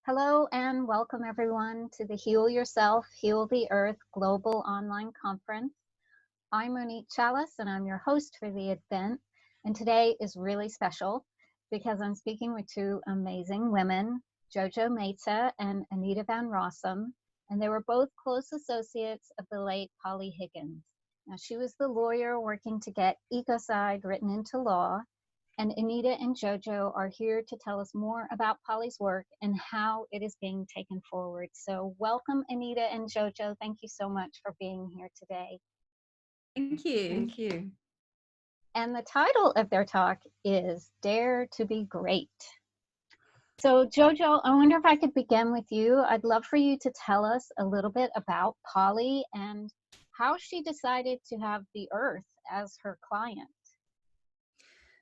Hello and welcome everyone to the Heal Yourself, Heal the Earth Global Online Conference. I'm Monique Challis and I'm your host for the event. And today is really special because I'm speaking with two amazing women, Jojo Mehta and Anita Rossum, and they were both close associates of the late Polly Higgins. Now, she was the lawyer working to get Ecocide written into law, and Anita and Jojo are here to tell us more about Polly's work and how it is being taken forward. So welcome, Anita and Jojo. Thank you so much for being here today. Thank you. Thank you. And the title of their talk is Dare to be Great. So Jojo, I wonder if I could begin with you. I'd love for you to tell us a little bit about Polly and how she decided to have the Earth as her client.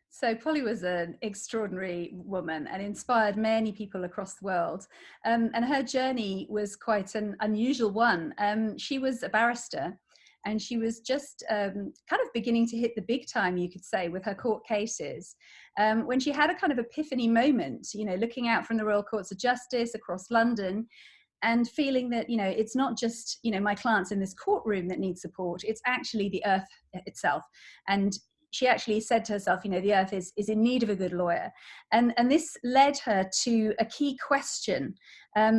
So Polly was an extraordinary woman and inspired many people across the world. And her journey was quite an unusual one. She was a barrister and she was just kind of beginning to hit the big time, you could say, with her court cases. When she had a kind of epiphany moment, looking out from the Royal Courts of Justice across London and feeling that, it's not just, my clients in this courtroom that need support, it's actually the earth itself. And she actually said to herself, the earth is in need of a good lawyer. And this led her to a key question,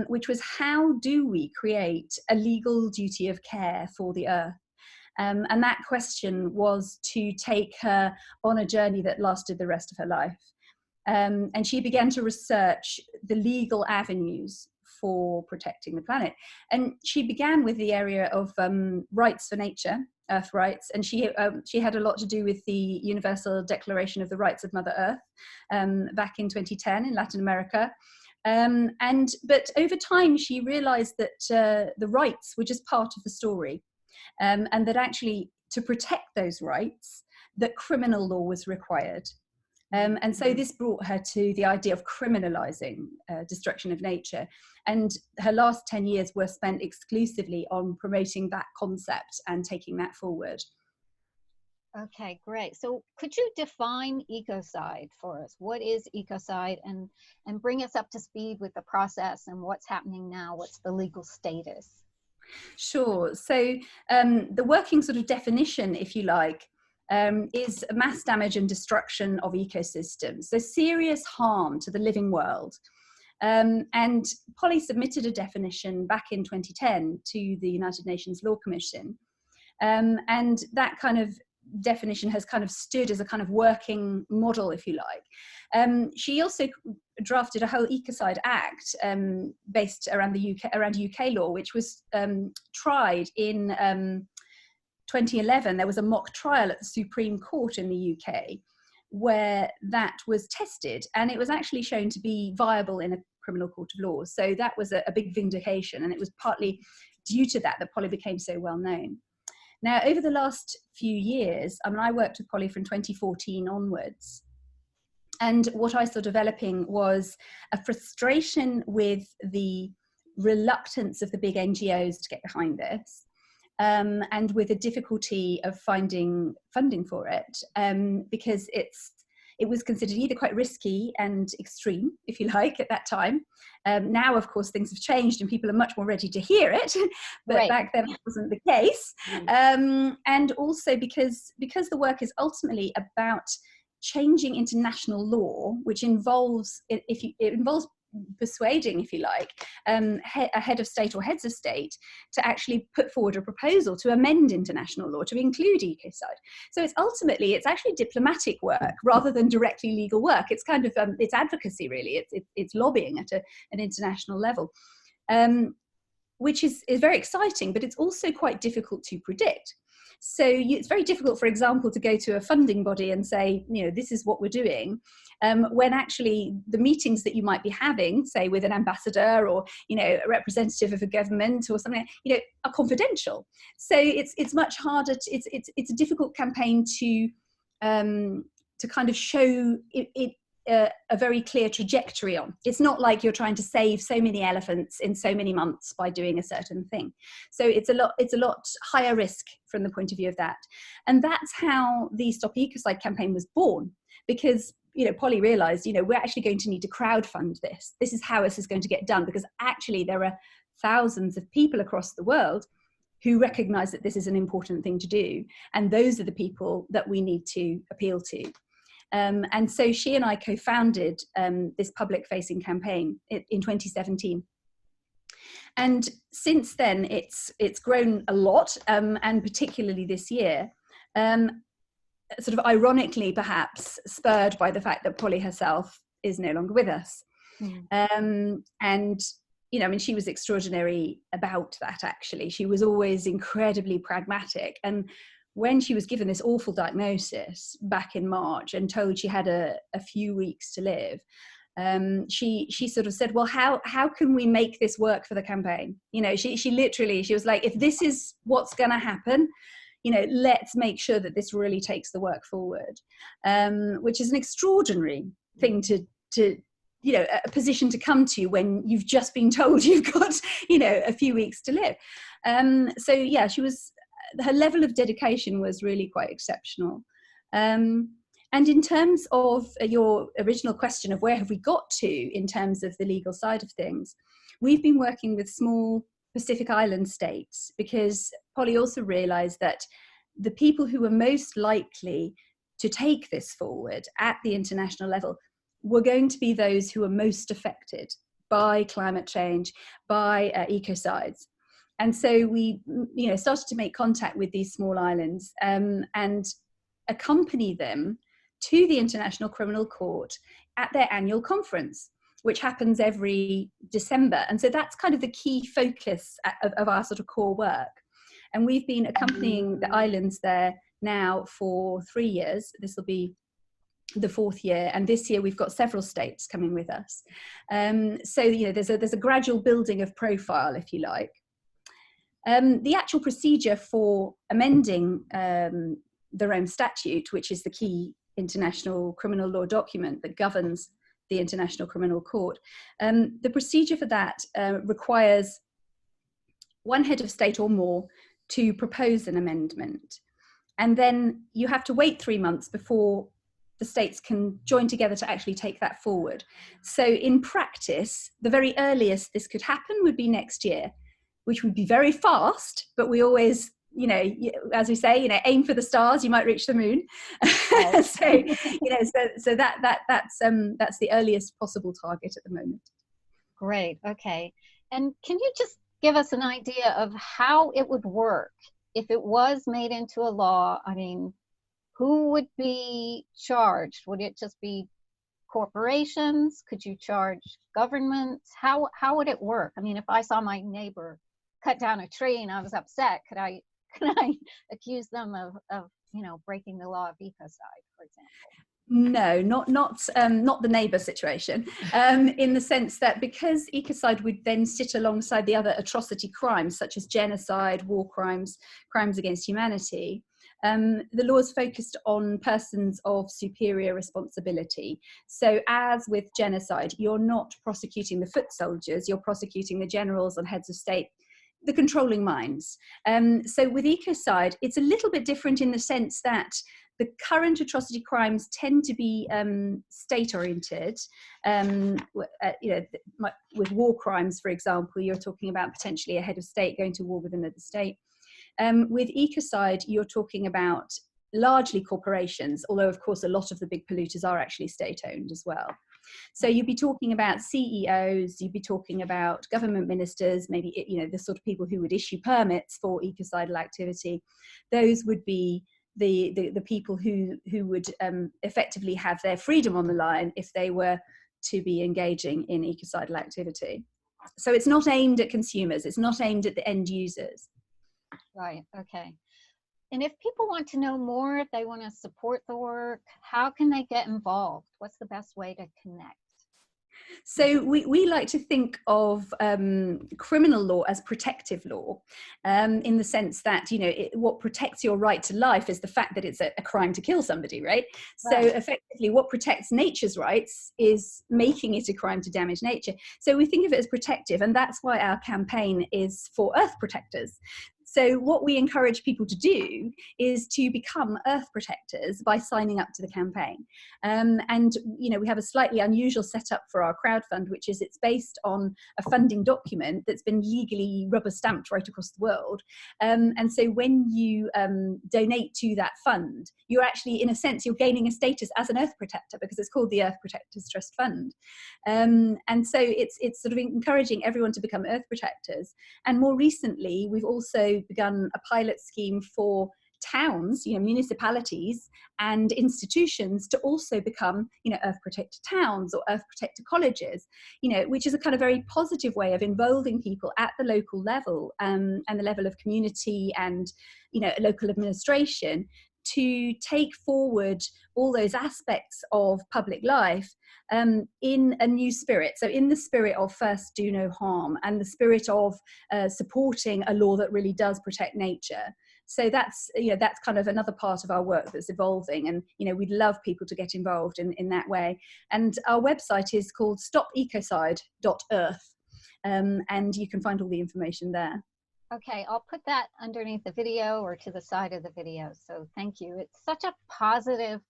which was, how do we create a legal duty of care for the earth? And that question was to take her on a journey that lasted the rest of her life. And she began to research the legal avenues for protecting the planet. And she began with the area of rights for nature, earth rights, and she had a lot to do with the Universal Declaration of the Rights of Mother Earth back in 2010 in Latin America. But over time, she realized that the rights were just part of the story, and that actually to protect those rights, that criminal law was required. And so this brought her to the idea of criminalizing destruction of nature. And her last 10 years were spent exclusively on promoting that concept and taking that forward. Okay, great. So could you define ecocide for us? What is ecocide, and bring us up to speed with the process and what's happening now? What's the legal status? Sure. So the working sort of definition, if you like, is mass damage and destruction of ecosystems, so serious harm to the living world. And Polly submitted a definition back in 2010 to the United Nations Law Commission. And that kind of definition has kind of stood as a kind of working model, if you like. She also drafted a whole Ecocide Act based around UK law, which was tried in 2011. There was a mock trial at the Supreme Court in the UK where that was tested, and it was actually shown to be viable in a criminal court of law. So that was a big vindication, and it was partly due to that Polly became so well known. Now, over the last few years, I worked with Polly from 2014 onwards. And what I saw developing was a frustration with the reluctance of the big NGOs to get behind this. And with a difficulty of finding funding for it, because it was considered either quite risky and extreme, if you like, at that time. Now, of course, things have changed and people are much more ready to hear it, but right. Back then it wasn't the case. And also because the work is ultimately about changing international law, which involves, it involves persuading, if you like, a head of state or heads of state to actually put forward a proposal to amend international law to include ecocide. So it's actually diplomatic work rather than directly legal work. It's kind of it's advocacy, really. It's lobbying at an international level, which is very exciting, but it's also quite difficult to predict. So it's very difficult, for example, to go to a funding body and say, this is what we're doing, when actually the meetings that you might be having, say with an ambassador or, a representative of a government or something, are confidential. So it's much harder. It's a difficult campaign to kind of show it a very clear trajectory on. It's not like you're trying to save so many elephants in so many months by doing a certain thing. So it's a lot higher risk from the point of view of that. And that's how the Stop Ecocide campaign was born, because Polly realized, we're actually going to need to crowdfund this. This is how this is going to get done, because actually there are thousands of people across the world who recognize that this is an important thing to do. And those are the people that we need to appeal to. And so she and I co-founded this public-facing campaign in 2017. And since then, it's grown a lot, and particularly this year, sort of ironically, perhaps, spurred by the fact that Polly herself is no longer with us. And, she was extraordinary about that, actually. She was always incredibly pragmatic. And when she was given this awful diagnosis back in March and told she had a few weeks to live, she sort of said, well, how can we make this work for the campaign? She was like, if this is what's going to happen, let's make sure that this really takes the work forward, which is an extraordinary thing to a position to come to when you've just been told you've got, a few weeks to live. So yeah, her level of dedication was really quite exceptional. And in terms of your original question of where have we got to in terms of the legal side of things, we've been working with small Pacific Island states, because Polly also realized that the people who were most likely to take this forward at the international level were going to be those who are most affected by climate change, by ecocides. And so we started to make contact with these small islands and accompany them to the International Criminal Court at their annual conference, which happens every December. And so that's kind of the key focus of our sort of core work. And we've been accompanying the islands there now for 3 years. This will be the 4th year, and this year we've got several states coming with us. So there's a gradual building of profile, if you like. The actual procedure for amending the Rome Statute, which is the key international criminal law document that governs the International Criminal Court, the procedure for that requires one head of state or more to propose an amendment. And then you have to wait 3 months before the states can join together to actually take that forward. So in practice, the very earliest this could happen would be next year, which would be very fast, but we always, as we say, aim for the stars, you might reach the moon. Right. so that's the earliest possible target at the moment. Great, okay. And can you just give us an idea of how it would work if it was made into a law? I mean, who would be charged? Would it just be corporations? Could you charge governments? How would it work? I mean, if I saw my neighbor cut down a tree and I was upset, could I accuse them of breaking the law of ecocide, for example? No, not the neighbour situation, in the sense that because ecocide would then sit alongside the other atrocity crimes such as genocide, war crimes, crimes against humanity, the law is focused on persons of superior responsibility. So as with genocide, you're not prosecuting the foot soldiers, you're prosecuting the generals and heads of state, the controlling minds. So with ecocide, it's a little bit different in the sense that the current atrocity crimes tend to be state-oriented. With war crimes, for example, you're talking about potentially a head of state going to war with another state. With ecocide, you're talking about largely corporations, although of course a lot of the big polluters are actually state-owned as well. So you'd be talking about CEOs, you'd be talking about government ministers, maybe the sort of people who would issue permits for ecocidal activity. Those would be the people who would effectively have their freedom on the line if they were to be engaging in ecocidal activity. So it's not aimed at consumers, it's not aimed at the end users. Right, okay. And if people want to know more, if they want to support the work, how can they get involved? What's the best way to connect? So we like to think of criminal law as protective law, in the sense that, what protects your right to life is the fact that it's a crime to kill somebody, right? So effectively what protects nature's rights is making it a crime to damage nature. So we think of it as protective, and that's why our campaign is for earth protectors. So what we encourage people to do is to become earth protectors by signing up to the campaign. And, you know, we have a slightly unusual setup for our crowdfund, which is it's based on a funding document that's been legally rubber stamped right across the world. And so when you donate to that fund, you're actually, in a sense, you're gaining a status as an earth protector, because it's called the Earth Protectors Trust Fund. And so it's sort of encouraging everyone to become earth protectors. And more recently, we've also begun a pilot scheme for towns, you know, municipalities and institutions to also become, you know, earth protector towns or earth protector colleges, you know, which is a kind of very positive way of involving people at the local level, and the level of community and, you know, local administration, to take forward all those aspects of public life in a new spirit. So in the spirit of first do no harm, and the spirit of supporting a law that really does protect nature. So that's, you know, that's kind of another part of our work that's evolving, and, you know, we'd love people to get involved in that way. And our website is called stopecocide.earth, and you can find all the information there. Okay, I'll put that underneath the video or to the side of the video. So thank you. It's such a positive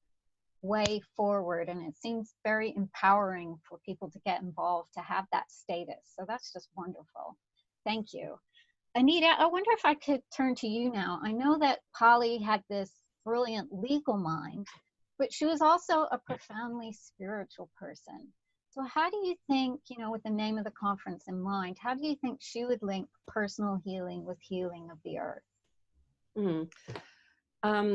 way forward, and it seems very empowering for people to get involved, to have that status. So that's just wonderful. Thank you. Anita, I wonder if I could turn to you now. I know that Polly had this brilliant legal mind, but she was also a profoundly spiritual person. So how do you think, you know, with the name of the conference in mind, how do you think she would link personal healing with healing of the earth?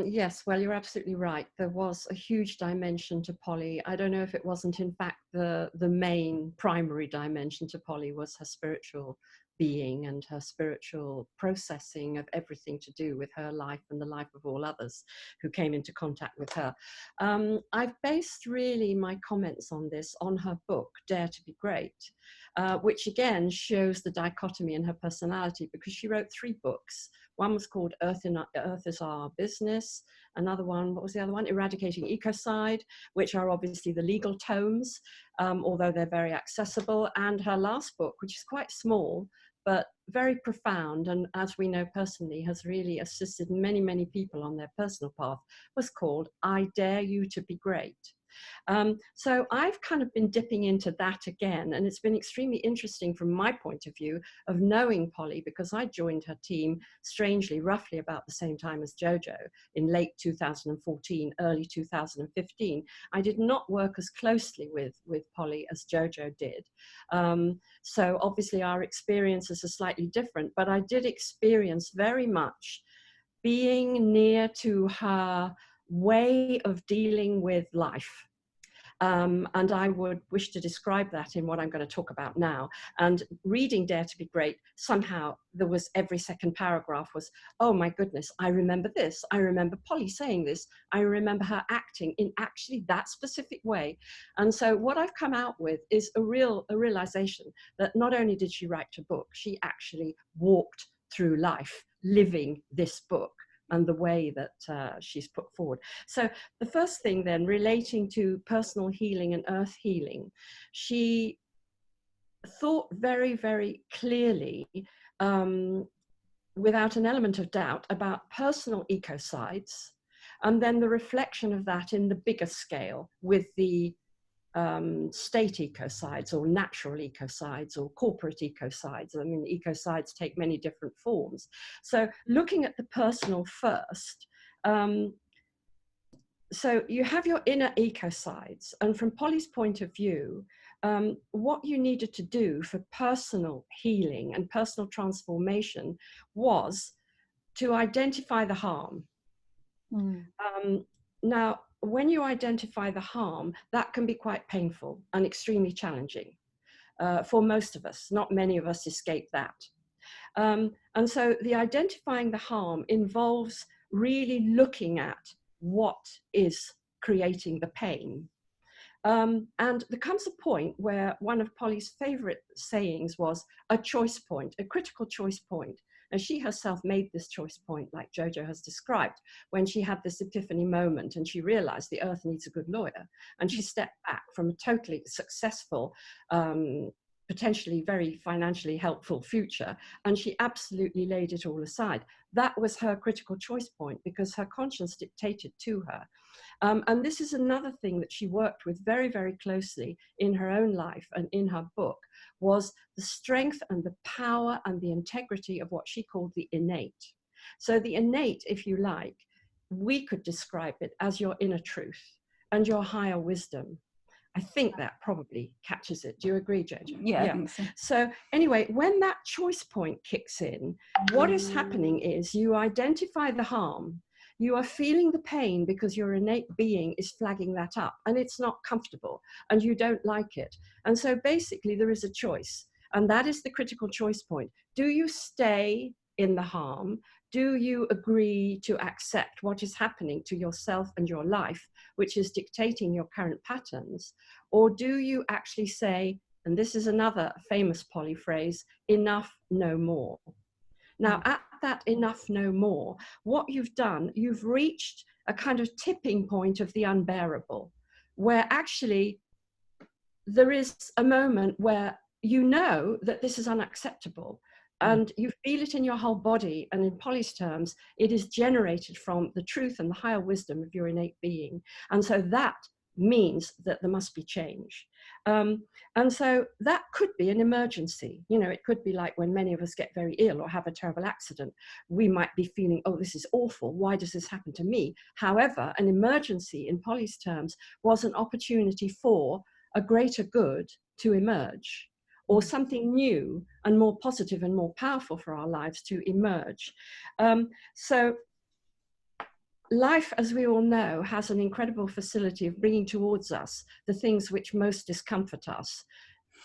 Yes, well, you're absolutely right. There was a huge dimension to Polly. I don't know if it wasn't, in fact, the main primary dimension to Polly was her spiritual being and her spiritual processing of everything to do with her life and the life of all others who came into contact with her. I've based really my comments on this on her book, Dare to be Great, which again shows the dichotomy in her personality, because she wrote 3 books. One was called Earth is Our Business. Another one, what was the other one? Eradicating Ecocide, which are obviously the legal tomes, although they're very accessible. And her last book, which is quite small, but very profound, and as we know personally, has really assisted many, many people on their personal path, was called I Dare You to Be Great. So I've kind of been dipping into that again, and it's been extremely interesting from my point of view of knowing Polly, because I joined her team, strangely, roughly about the same time as Jojo, in late 2014, early 2015. I did not work as closely with Polly as Jojo did. So obviously our experiences are slightly different, but I did experience very much being near to her way of dealing with life. And I would wish to describe that in what I'm going to talk about now. And reading Dare to be Great, somehow there was every second paragraph was, oh my goodness, I remember this. I remember Polly saying this. I remember her acting in actually that specific way. And so what I've come out with is a realization that not only did she write a book, she actually walked through life living this book and the way that she's put forward. So the first thing then, relating to personal healing and earth healing, she thought very, very clearly, without an element of doubt, about personal ecocides, and then the reflection of that in the bigger scale with the state ecocides or natural ecocides or corporate ecocides. I mean, ecocides take many different forms. So looking at the personal first, so you have your inner ecocides, and from Polly's point of view, what you needed to do for personal healing and personal transformation was to identify the harm. Now, when you identify the harm, that can be quite painful and extremely challenging for most of us. Not many of us escape that. And so the identifying the harm involves really looking at what is creating the pain. And there comes a point where one of Polly's favorite sayings was a choice point, a critical choice point. And she herself made this choice point, like Jojo has described, when she had this epiphany moment and she realized the earth needs a good lawyer. And she stepped back from a totally successful potentially very financially helpful future, and she absolutely laid it all aside. That was her critical choice point, because her conscience dictated to her. And this is another thing that she worked with very, very closely in her own life and in her book, was the strength and the power and the integrity of what she called the innate. So the innate, if you like, we could describe it as your inner truth and your higher wisdom. I think that probably catches it. Do you agree, Jojo? Yeah, I think so. So anyway, when that choice point kicks in, what is happening is you identify the harm. You are feeling the pain because your innate being is flagging that up, and it's not comfortable and you don't like it. And so basically there is a choice, and that is the critical choice point. Do you stay in the harm? Do you agree to accept what is happening to yourself and your life, which is dictating your current patterns? Or do you actually say, and this is another famous Polly phrase, enough, no more? Now, at that enough, no more, what you've done, you've reached a kind of tipping point of the unbearable, where actually there is a moment where you know that this is unacceptable. And you feel it in your whole body. And in Polly's terms, it is generated from the truth and the higher wisdom of your innate being. And so that means that there must be change. And so that could be an emergency. You know, it could be like when many of us get very ill or have a terrible accident, we might be feeling, oh, this is awful. Why does this happen to me? However, an emergency in Polly's terms was an opportunity for a greater good to emerge, or something new and more positive and more powerful for our lives to emerge. So life, as we all know, has an incredible facility of bringing towards us the things which most discomfort us,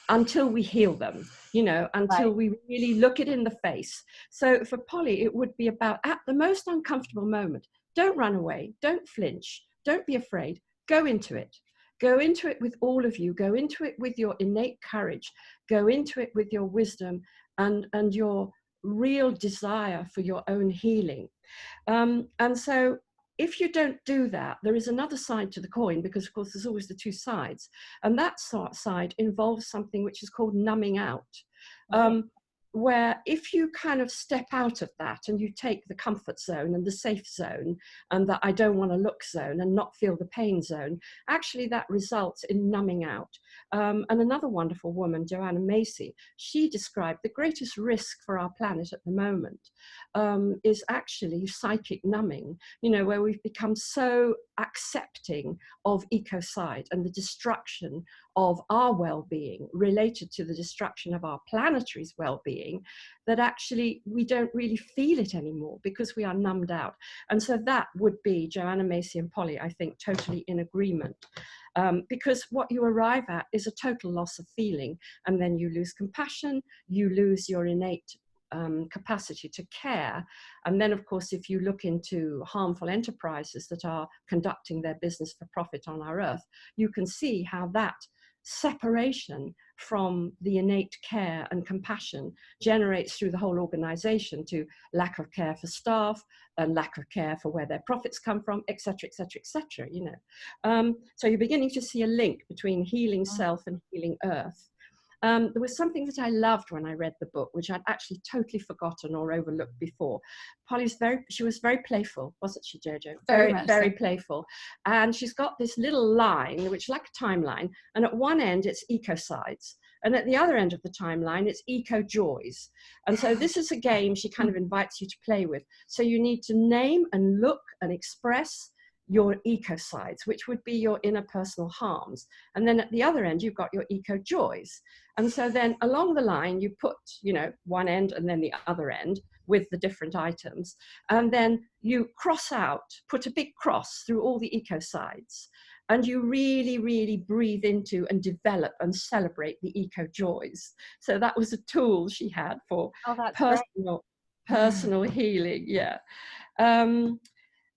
until we heal them, you know, until we really look it in the face. So for Polly, it would be about, at the most uncomfortable moment, don't run away, don't flinch, don't be afraid, go into it. Go into it with all of you, go into it with your innate courage, go into it with your wisdom and your real desire for your own healing. And so if you don't do that, there is another side to the coin, because of course there's always the two sides. And that side involves something which is called numbing out. Where if you kind of step out of that and you take the comfort zone and the safe zone and the I don't want to look zone and not feel the pain zone, actually that results in numbing out. And another wonderful woman, Joanna Macy, she described the greatest risk for our planet at the moment is actually psychic numbing, you know, where we've become so accepting of ecocide and the destruction of our well-being related to the destruction of our planetary's well-being, that actually we don't really feel it anymore because we are numbed out. And so that would be Joanna Macy and Polly, I think, totally in agreement. Because what you arrive at is a total loss of feeling, and then you lose compassion, you lose your innate capacity to care. And then, of course, if you look into harmful enterprises that are conducting their business for profit on our earth, you can see how that separation from the innate care and compassion generates through the whole organization to lack of care for staff and lack of care for where their profits come from, etc., etc., etc. You know, so you're beginning to see a link between healing self and healing earth. There was something that I loved when I read the book, which I'd actually totally forgotten or overlooked before. She was very playful, wasn't she, Jojo? Very playful. And she's got this little line, which is like a timeline, and at one end it's ecocides, and at the other end of the timeline it's eco joys. And so this is a game she kind of invites you to play with. So you need to name and look and express your ecocides, which would be your interpersonal harms. And then at the other end, you've got your eco joys. And so then along the line, you put, you know, one end and then the other end with the different items. And then you cross out, put a big cross through all the ecocides. And you really, really breathe into and develop and celebrate the eco joys. So that was a tool she had for personal healing. Yeah.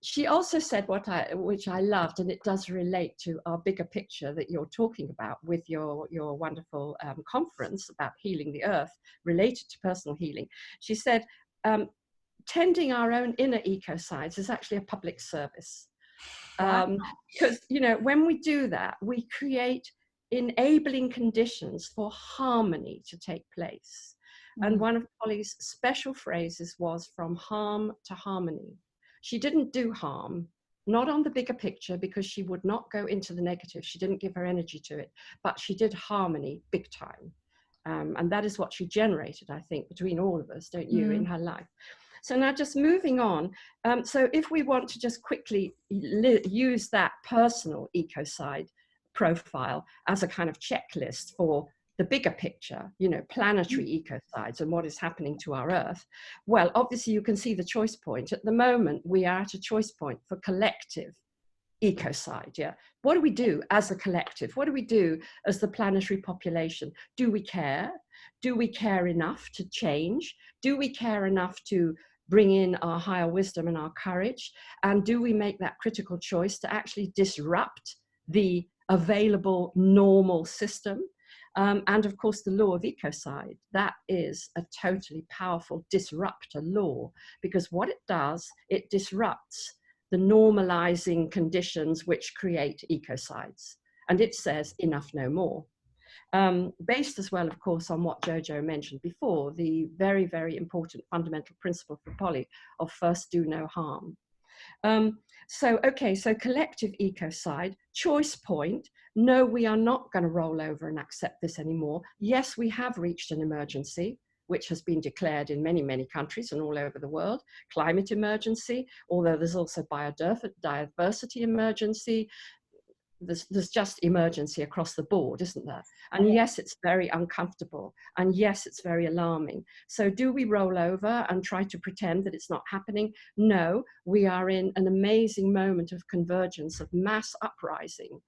She also said which I loved, and it does relate to our bigger picture that you're talking about with your wonderful conference about healing the earth related to personal healing. She said, tending our own inner ecocides is actually a public service. Because, you know, when we do that, we create enabling conditions for harmony to take place. And one of Polly's special phrases was from harm to harmony. She didn't do harm, not on the bigger picture, because she would not go into the negative. She didn't give her energy to it, but she did harmony big time. And that is what she generated, I think, between all of us, don't you, in her life. So now just moving on. So if we want to just quickly use that personal Ecocide profile as a kind of checklist for the bigger picture, you know, planetary ecocides and what is happening to our Earth. Well, obviously you can see the choice point. At the moment, we are at a choice point for collective ecocide. Yeah. What do we do as a collective? What do we do as the planetary population? Do we care? Do we care enough to change? Do we care enough to bring in our higher wisdom and our courage? And do we make that critical choice to actually disrupt the available normal system? And of course, the law of ecocide, that is a totally powerful disruptor law, because what it does, it disrupts the normalizing conditions which create ecocides. And it says enough, no more. Based as well, of course, on what Jojo mentioned before, the very, very important fundamental principle for Polly of first do no harm. So collective ecocide, choice point. No, we are not going to roll over and accept this anymore. Yes, we have reached an emergency, which has been declared in many, many countries and all over the world. Climate emergency, although there's also biodiversity emergency. There's just emergency across the board, isn't there? And yes, it's very uncomfortable. And yes, it's very alarming. So do we roll over and try to pretend that it's not happening? No, we are in an amazing moment of convergence, of mass uprising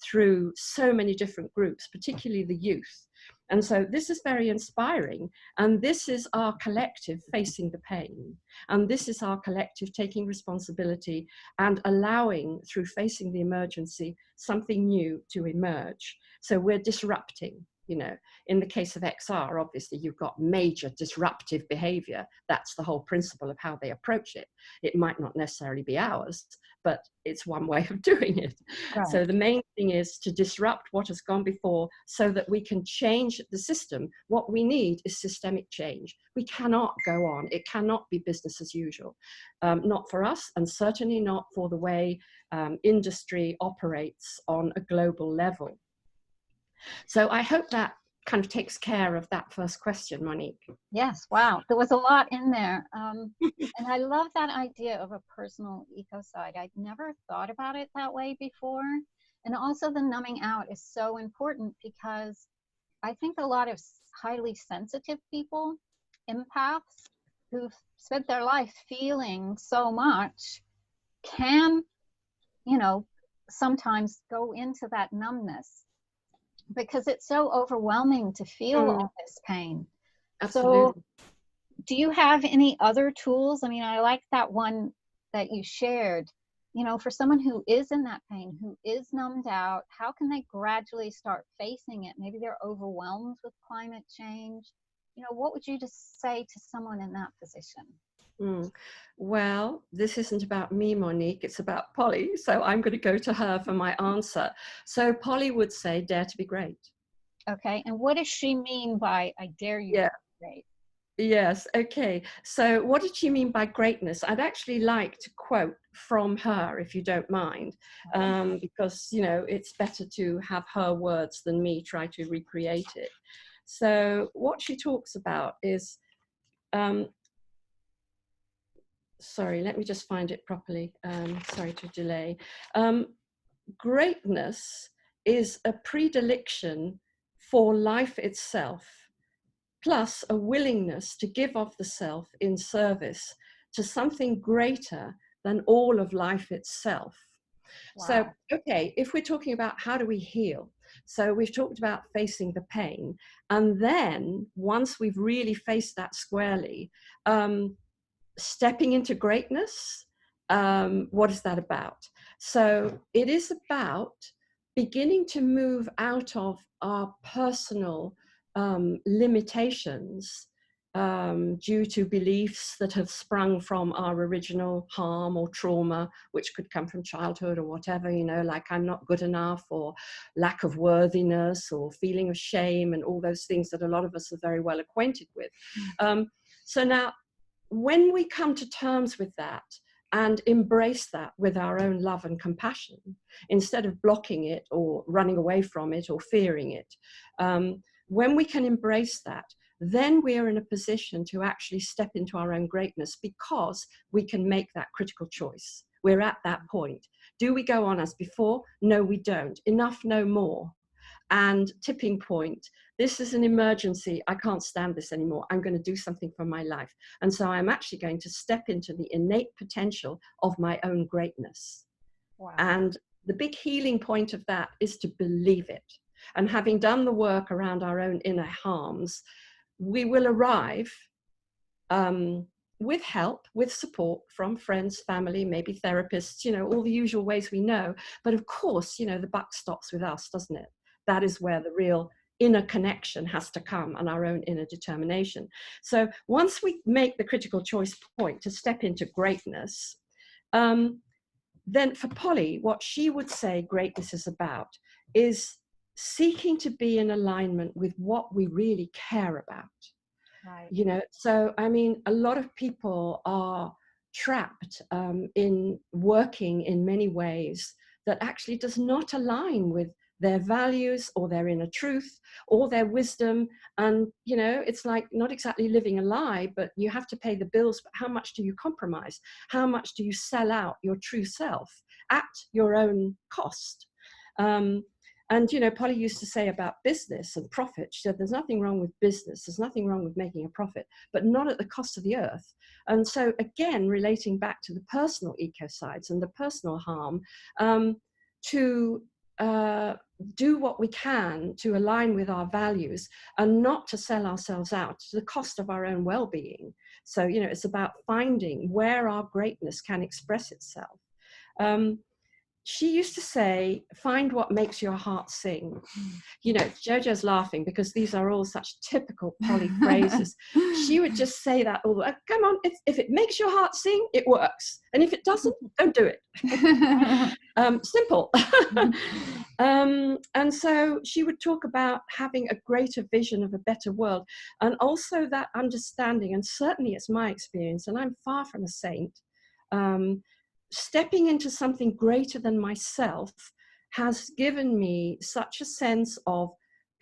through so many different groups, particularly the youth. And so this is very inspiring. And this is our collective facing the pain. And this is our collective taking responsibility and allowing, through facing the emergency, something new to emerge. So we're disrupting. You know, in the case of XR, obviously, you've got major disruptive behavior. That's the whole principle of how they approach it. It might not necessarily be ours, but it's one way of doing it. Right. So the main thing is to disrupt what has gone before so that we can change the system. What we need is systemic change. We cannot go on. It cannot be business as usual. Not for us, and certainly not for the way industry operates on a global level. So I hope that kind of takes care of that first question, Monique. Yes, wow, there was a lot in there. And I love that idea of a personal ecocide. I'd never thought about it that way before. And also the numbing out is so important because I think a lot of highly sensitive people, empaths, who've spent their life feeling so much can, you know, sometimes go into that numbness, because it's so overwhelming to feel all this pain. Absolutely. So do you have any other tools? I mean, I like that one that you shared, you know, for someone who is in that pain, who is numbed out, how can they gradually start facing it? Maybe they're overwhelmed with climate change. You know, what would you just say to someone in that position? Well, this isn't about me, Monique, it's about Polly. So I'm going to go to her for my answer. So Polly would say, dare to be great. Okay. And what does she mean by I dare you to be great? Yes. Okay. So what did she mean by greatness? I'd actually like to quote from her, if you don't mind, because, you know, it's better to have her words than me try to recreate it. So what she talks about is, sorry, let me just find it properly. Sorry to delay. Greatness is a predilection for life itself, plus a willingness to give of the self in service to something greater than all of life itself. Wow. So, okay, if we're talking about how do we heal, so we've talked about facing the pain, and then once we've really faced that squarely, stepping into greatness, what is that about? So it is about beginning to move out of our personal limitations due to beliefs that have sprung from our original harm or trauma, which could come from childhood or whatever, you know, like I'm not good enough, or lack of worthiness, or feeling of shame, and all those things that a lot of us are very well acquainted with. So now, when we come to terms with that and embrace that with our own love and compassion, instead of blocking it or running away from it or fearing it, when we can embrace that, then we are in a position to actually step into our own greatness, because we can make that critical choice. We're at that point. Do we go on as before? No, we don't. Enough, no more. And tipping point. This is an emergency. I can't stand this anymore. I'm going to do something for my life. And so I'm actually going to step into the innate potential of my own greatness. Wow. And the big healing point of that is to believe it. And having done the work around our own inner harms, we will arrive with help, with support from friends, family, maybe therapists, you know, all the usual ways we know. But of course, you know, the buck stops with us, doesn't it? That is where the real inner connection has to come, and our own inner determination. So once we make the critical choice point to step into greatness, then for Polly, what she would say greatness is about is seeking to be in alignment with what we really care about. Right. You know, so I mean, a lot of people are trapped in working in many ways that actually does not align with their values or their inner truth or their wisdom. And, you know, it's like not exactly living a lie, but you have to pay the bills. But how much do you compromise? How much do you sell out your true self at your own cost? And, you know, Polly used to say about business and profit, she said, there's nothing wrong with business. There's nothing wrong with making a profit, but not at the cost of the earth. And so, again, relating back to the personal ecocides and the personal harm, to do what we can to align with our values and not to sell ourselves out to the cost of our own well-being. So, you know, it's about finding where our greatness can express itself. She used to say, find what makes your heart sing. You know, Jojo's laughing because these are all such typical Polly phrases. She would just say that all the time. Come on, if it makes your heart sing, it works. And if it doesn't, don't do it. Simple. And so she would talk about having a greater vision of a better world, and also that understanding, and certainly it's my experience, and I'm far from a saint, stepping into something greater than myself has given me such a sense of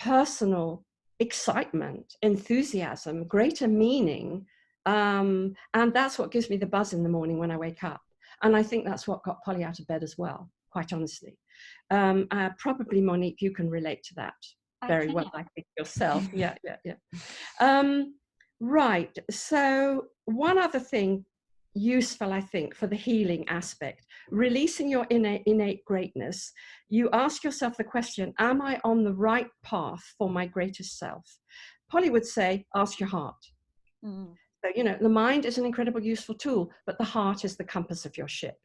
personal excitement, enthusiasm, greater meaning. And that's what gives me the buzz in the morning when I wake up. And I think that's what got Polly out of bed as well, quite honestly. Probably, Monique, you can relate to that very well, I think, yourself. Yeah. Right. So one other thing useful, I think, for the healing aspect, releasing your innate greatness, you ask yourself the question, am I on the right path for my greatest self? Polly would say, ask your heart. So, you know, the mind is an incredibly useful tool, but the heart is the compass of your ship.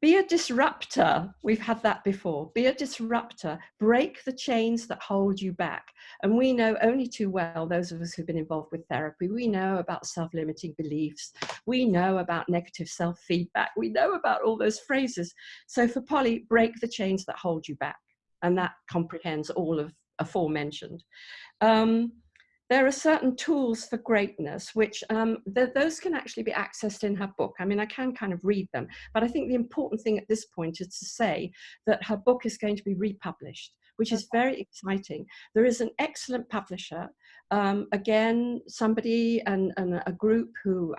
Be a disruptor. We've had that before. Be a disruptor. Break the chains that hold you back. And we know only too well, those of us who've been involved with therapy, we know about self-limiting beliefs. We know about negative self-feedback. We know about all those phrases. So for Polly, break the chains that hold you back. And that comprehends all of aforementioned. There are certain tools for greatness, which those can actually be accessed in her book. I mean, I can kind of read them, but I think the important thing at this point is to say that her book is going to be republished, which is very exciting. There is an excellent publisher, again, somebody and a group who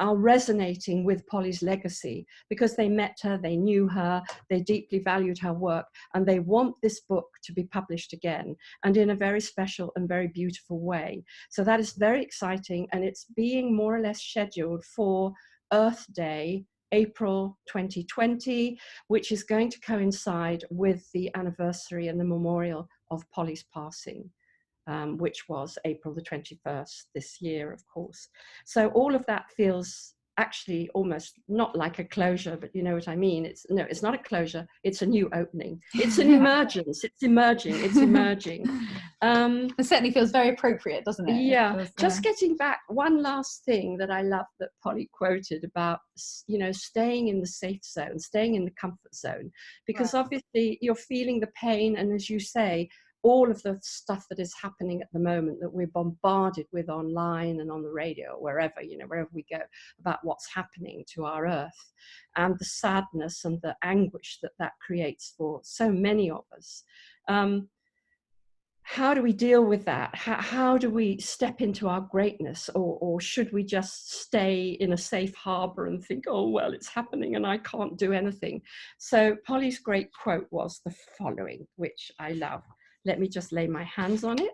are resonating with Polly's legacy because they met her, they knew her, they deeply valued her work, and they want this book to be published again, and in a very special and very beautiful way. So that is very exciting, and it's being more or less scheduled for Earth Day, April 2020, which is going to coincide with the anniversary and the memorial of Polly's passing. Which was April the 21st this year, of course. So all of that feels actually almost not like a closure, but you know what I mean. It's not a closure. It's a new opening. It's an emergence. It's emerging. It's emerging. It certainly feels very appropriate, doesn't it? Yeah. It feels, just getting back, one last thing that I love that Polly quoted about, staying in the safe zone, staying in the comfort zone, because obviously you're feeling the pain, and as you say, all of the stuff that is happening at the moment that we're bombarded with online and on the radio, wherever we go, about what's happening to our earth, and the sadness and the anguish that creates for so many of us. How do we deal with that? How do we step into our greatness, or should we just stay in a safe harbor and think, oh, well, it's happening and I can't do anything? So Polly's great quote was the following, which I love. Let me just lay my hands on it.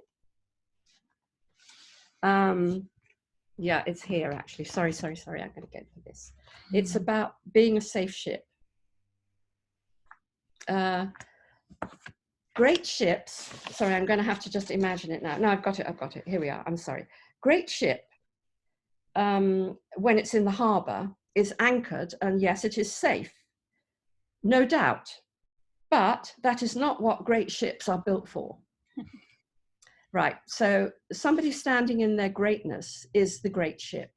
Yeah, it's here actually. Sorry. I'm going to go for this. It's about being a safe ship. Great ships, sorry, I'm going to have to just imagine it now. No, I've got it. Here we are. I'm sorry. Great ship, when it's in the harbor, is anchored, and yes, it is safe, no doubt. But that is not what great ships are built for. Right, so somebody standing in their greatness is the great ship.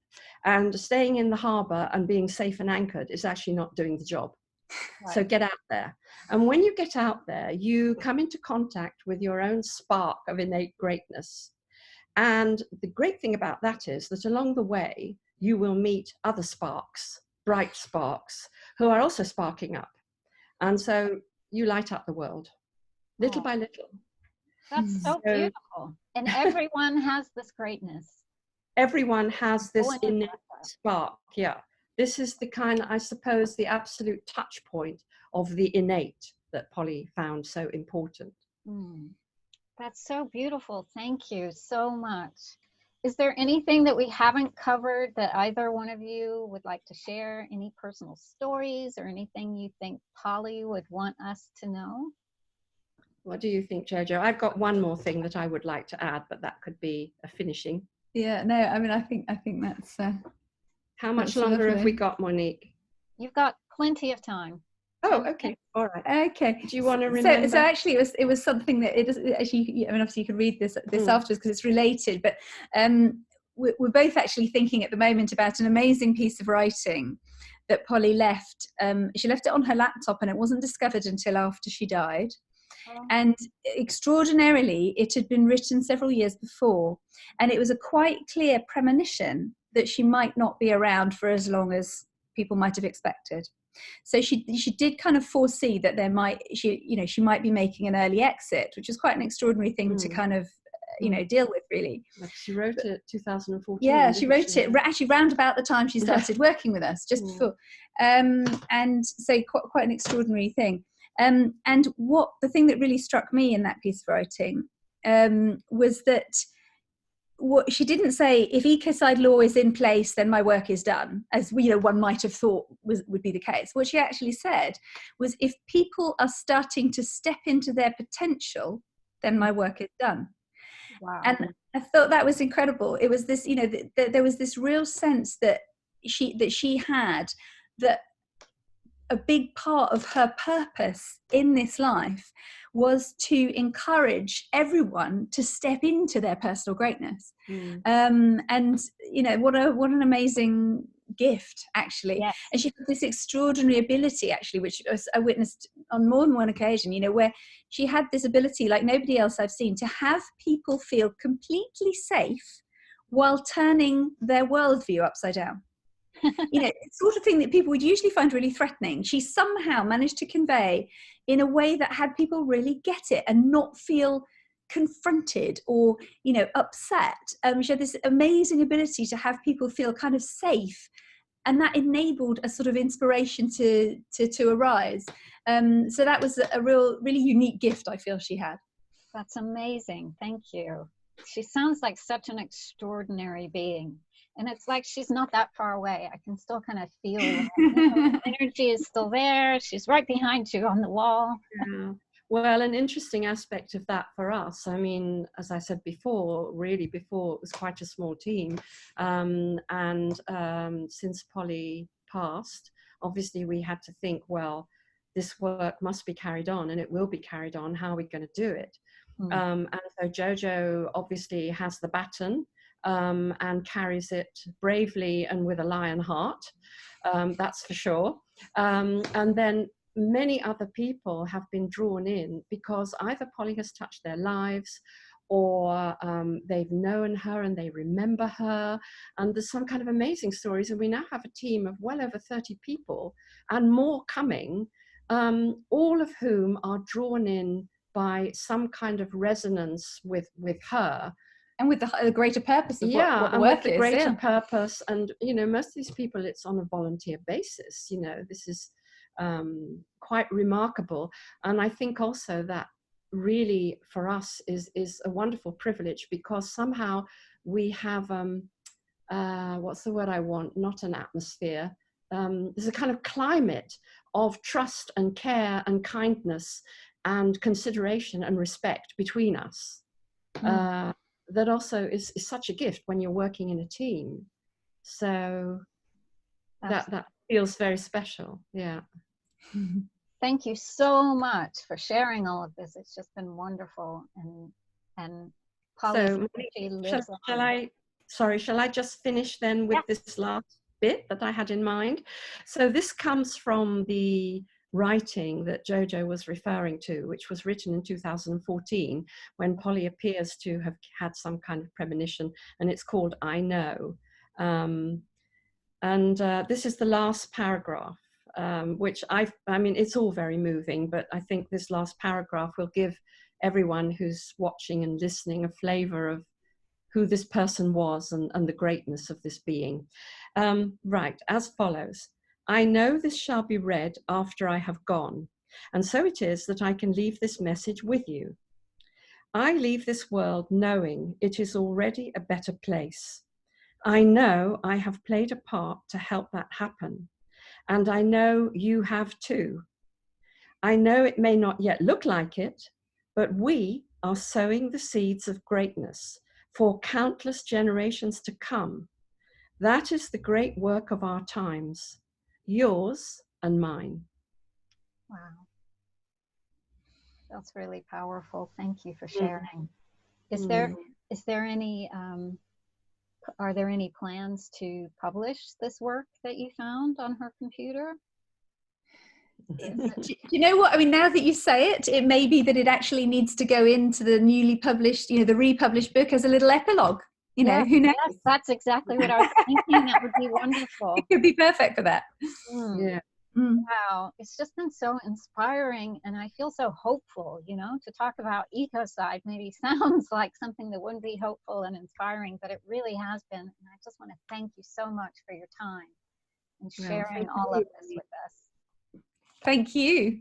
And staying in the harbor and being safe and anchored is actually not doing the job. Right. So get out there. And when you get out there, you come into contact with your own spark of innate greatness. And the great thing about that is that along the way, you will meet other sparks, bright sparks, who are also sparking up. And so you light up the world, little by little. That's so beautiful. And everyone has this greatness. Everyone has this innate spark, yeah. This is the kind, I suppose, the absolute touch point of the innate that Polly found so important. That's so beautiful. Thank you so much. Is there anything that we haven't covered that either one of you would like to share? Any personal stories or anything you think Polly would want us to know? What do you think, Jojo? I've got one more thing that I would like to add, but that could be a finishing. Yeah, no, I mean, I think that's... How much longer have we got, Monique? You've got plenty of time. Oh, okay. All right. Okay. Do you want to remember? So actually, it was something that it is actually. I mean, obviously, you can read this afterwards because it's related. But we're both actually thinking at the moment about an amazing piece of writing that Polly left. She left it on her laptop, and it wasn't discovered until after she died. And extraordinarily, it had been written several years before, and it was a quite clear premonition that she might not be around for as long as people might have expected. So she did kind of foresee that she might be making an early exit, which is quite an exextraordinary thing to kind of deal with, really. She wrote it 2014. Yeah, she wrote it actually round about the time she started working with us, just before. And so quite an extraordinary thing. And the thing that really struck me in that piece of writing was that what she didn't say, if ecocide law is in place, then my work is done, as one might have thought would be the case. What she actually said was, if people are starting to step into their potential, then my work is done. Wow. And I thought that was incredible. It was this, there was this real sense that she had, that a big part of her purpose in this life was to encourage everyone to step into their personal greatness. And what an amazing gift, actually. Yes. And she had this extraordinary ability, actually, which I witnessed on more than one occasion, where she had this ability like nobody else I've seen, to have people feel completely safe while turning their worldview upside down. It's the sort of thing that people would usually find really threatening. She somehow managed to convey in a way that had people really get it and not feel confronted or upset. She had this amazing ability to have people feel kind of safe, and that enabled a sort of inspiration to arise. So that was a really unique gift I feel she had. That's amazing. Thank you. She sounds like such an extraordinary being. And it's like she's not that far away. I can still kind of feel energy is still there. She's right behind you on the wall. Yeah. Well, an interesting aspect of that for us, I mean, as I said before, really before, it was quite a small team. Since Polly passed, obviously we had to think, well, this work must be carried on, and it will be carried on. How are we going to do it? And so Jojo obviously has the baton and carries it bravely and with a lion heart, that's for sure. And then many other people have been drawn in because either Polly has touched their lives, or they've known her and they remember her, and there's some kind of amazing stories. And we now have a team of well over 30 people and more coming, all of whom are drawn in by some kind of resonance with her. And with the greater purpose of what the and work with the is. greater purpose. And, you know, most of these people, it's on a volunteer basis. You know, this is quite remarkable. And I think also that really for us is a wonderful privilege, because somehow we have, what's the word I want? Not an atmosphere. There's a kind of climate of trust and care and kindness and consideration and respect between us. That also is such a gift when you're working in a team. So that feels very special. Yeah. Thank you so much for sharing all of this. It's just been wonderful. And Polly, so shall I just finish then with this last bit that I had in mind? So this comes from the writing that Jojo was referring to, which was written in 2014, when Polly appears to have had some kind of premonition, and it's called I Know. This is the last paragraph, which I mean, it's all very moving, but I think this last paragraph will give everyone who's watching and listening a flavor of who this person was and the greatness of this being. Right, as follows. I know this shall be read after I have gone, and so it is that I can leave this message with you. I leave this world knowing it is already a better place. I know I have played a part to help that happen, and I know you have too. I know it may not yet look like it, but we are sowing the seeds of greatness for countless generations to come. That is the great work of our times, yours and mine. Wow. That's really powerful. Thank you for sharing. Is there any, are there any plans to publish this work that you found on her computer? Do you know what? I mean, now that you say it, it may be that it actually needs to go into the newly published, you know, the republished book as a little epilogue. You know, who knows? Yes, that's exactly what I was thinking. That would be wonderful. It could be perfect for that. Yeah. Wow, it's just been so inspiring, and I feel so hopeful. You know, to talk about Ecocide maybe sounds like something that wouldn't be hopeful and inspiring, but it really has been. And I just want to thank you so much for your time and sharing all of this with us. Thank you.